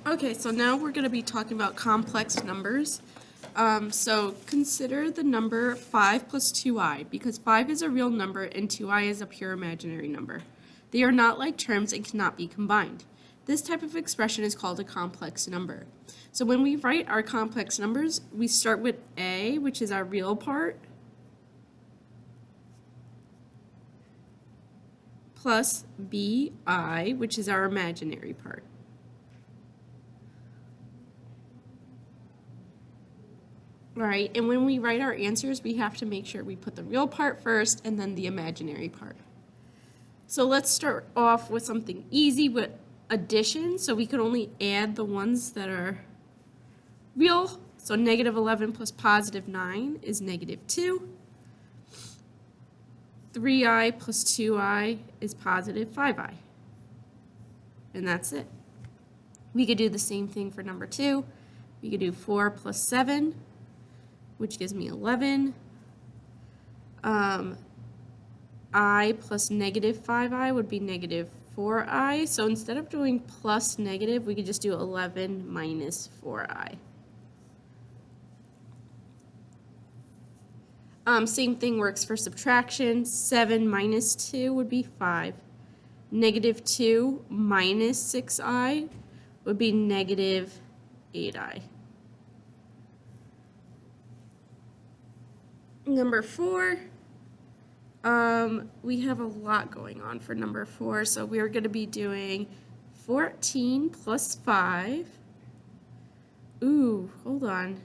Okay, so now we're going to be talking about complex numbers. So consider the number 5 plus 2i, because 5 is a real number and 2i is a pure imaginary number. They are not like terms and cannot be combined. This type of expression is called a complex number. So when we write our complex numbers, we start with a, which is our real part, plus bi, which is our imaginary part. All right, and when we write our answers, we have to make sure we put the real part first and then the imaginary part. So let's start off with something easy with addition. So we could only add the ones that are real. So negative 11 plus positive 9 is negative 2. 3i plus 2i is positive 5i. And that's it. We could do the same thing for number 2. We could do 4 plus 7, which gives me 11. I plus negative 5i would be negative 4i. So instead of doing plus negative, we could just do 11 minus 4i. Same thing works for subtraction. 7 minus 2 would be 5. Negative 2 minus 6i would be negative 8i. Number 4, we have a lot going on for number 4, so we're going to be doing 14 plus 5. Ooh, hold on.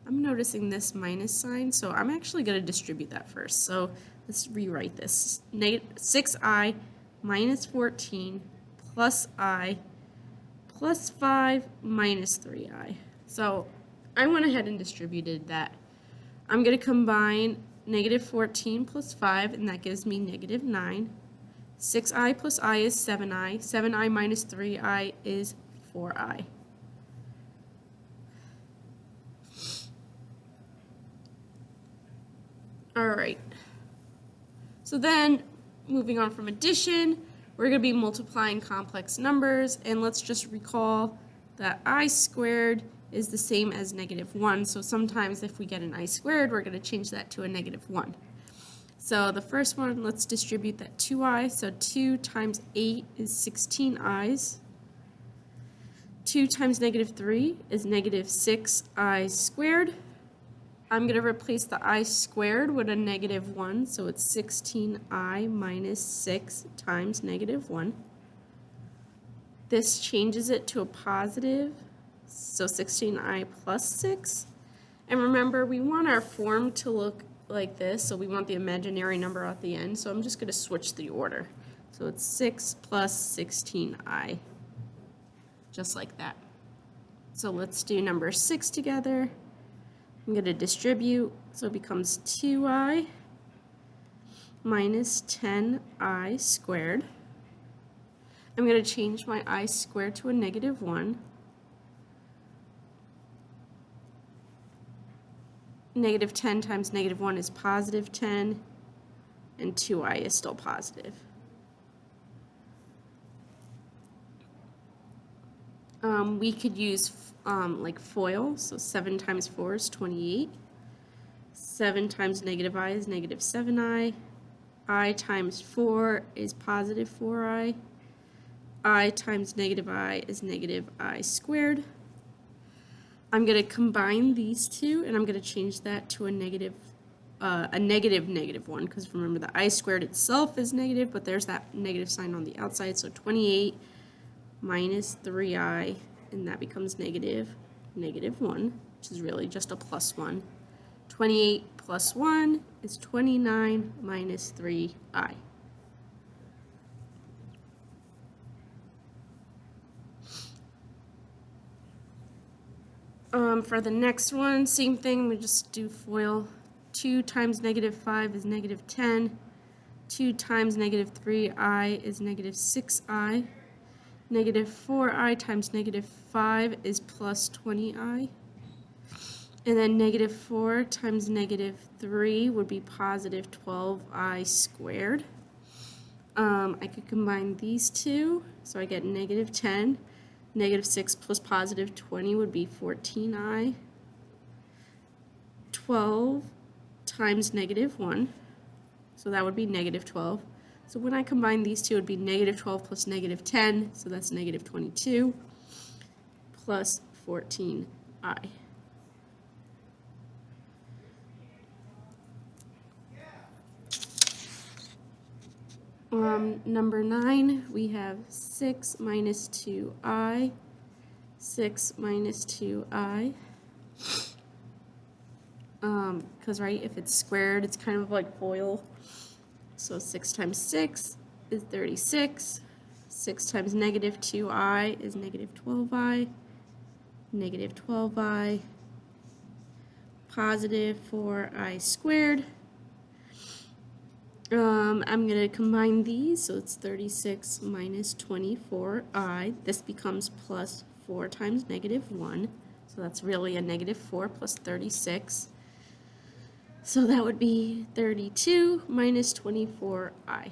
I'm noticing this minus sign, so I'm actually going to distribute that first. So let's rewrite this. 6i minus 14 plus I plus 5 minus 3i. So I went ahead and distributed that. I'm going to combine negative 14 plus 5, and that gives me negative 9. 6i plus I is 7i. 7i minus 3i is 4i. All right. So then, moving on from addition, we're going to be multiplying complex numbers, and let's just recall that I squared is the same as negative 1, so sometimes if we get an I squared, we're going to change that to a negative 1. So the first one, let's distribute that 2i, so 2 times 8 is 16 i's. 2 times negative 3 is negative 6i squared. I'm going to replace the I squared with a negative 1, so it's 16i minus 6 times negative 1. This changes it to a positive, so 16i plus 6. And remember, we want our form to look like this, so we want the imaginary number at the end, so I'm just going to switch the order. So it's 6 plus 16i, just like that. So let's do number 6 together. I'm going to distribute, so it becomes 2i minus 10i squared. I'm going to change my I squared to a negative 1. Negative 10 times negative 1 is positive 10, and 2i is still positive. We could use like FOIL, so 7 times 4 is 28. 7 times negative I is negative 7i. I times 4 is positive 4i. I times negative I is negative I squared. I'm going to combine these two, and I'm going to change that to a negative 1, because remember the I squared itself is negative, but there's that negative sign on the outside, so 28 minus 3i, and that becomes negative 1, which is really just a plus 1. 28 plus 1 is 29 minus 3i. For the next one, same thing, we just do FOIL. 2 times negative 5 is negative 10. 2 times negative 3i is negative 6i. Negative 4i times negative 5 is plus 20i. And then negative 4 times negative 3 would be positive 12i squared. I could combine these two, so I get negative 10. Negative 6 plus positive 20 would be 14i. 12 times negative 1, so that would be negative 12. So when I combine these two, it would be negative 12 plus negative 10, so that's negative 22, plus 14i. Number 9, we have 6 minus 2i, 6 minus 2i. Because, right, if it's squared, it's kind of like FOIL. So 6 times 6 is 36. 6 times negative 2i is negative 12i. Negative 12i. Positive 4i squared. I'm going to combine these, so it's 36 minus 24i. This becomes plus 4 times negative 1. So that's really a negative 4 plus 36. So that would be 32 minus 24i.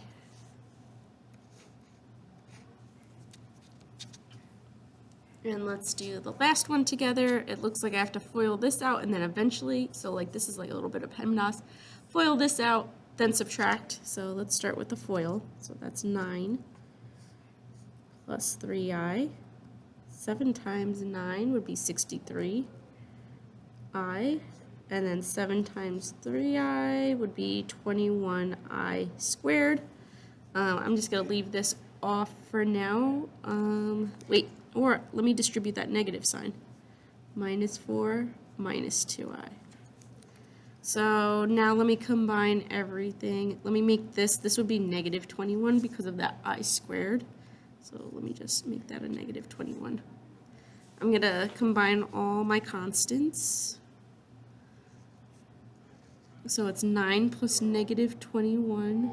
And let's do the last one together. It looks like I have to FOIL this out and then eventually, so like this is like a little bit of PEMDAS. FOIL this out, then subtract. So let's start with the FOIL. So that's 9 plus 3i. 7 times 9 would be 63i. And then 7 times 3i would be 21i squared. I'm just going to leave this off for now. Wait, or let me distribute that negative sign. Minus 4 minus 2i. So now let me combine everything. Let me make this would be negative 21 because of that I squared. So let me just make that a negative 21. I'm going to combine all my constants. So it's 9 plus negative 21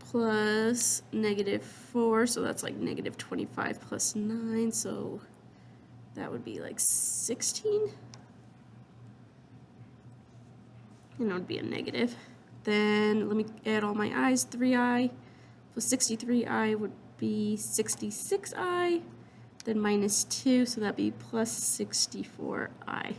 plus negative 4, so that's like negative 25 plus 9, so that would be like 16. And it would be a negative. Then let me add all my i's. 3i plus 63i would be 66i. Then minus 2, so that'd be plus 64i.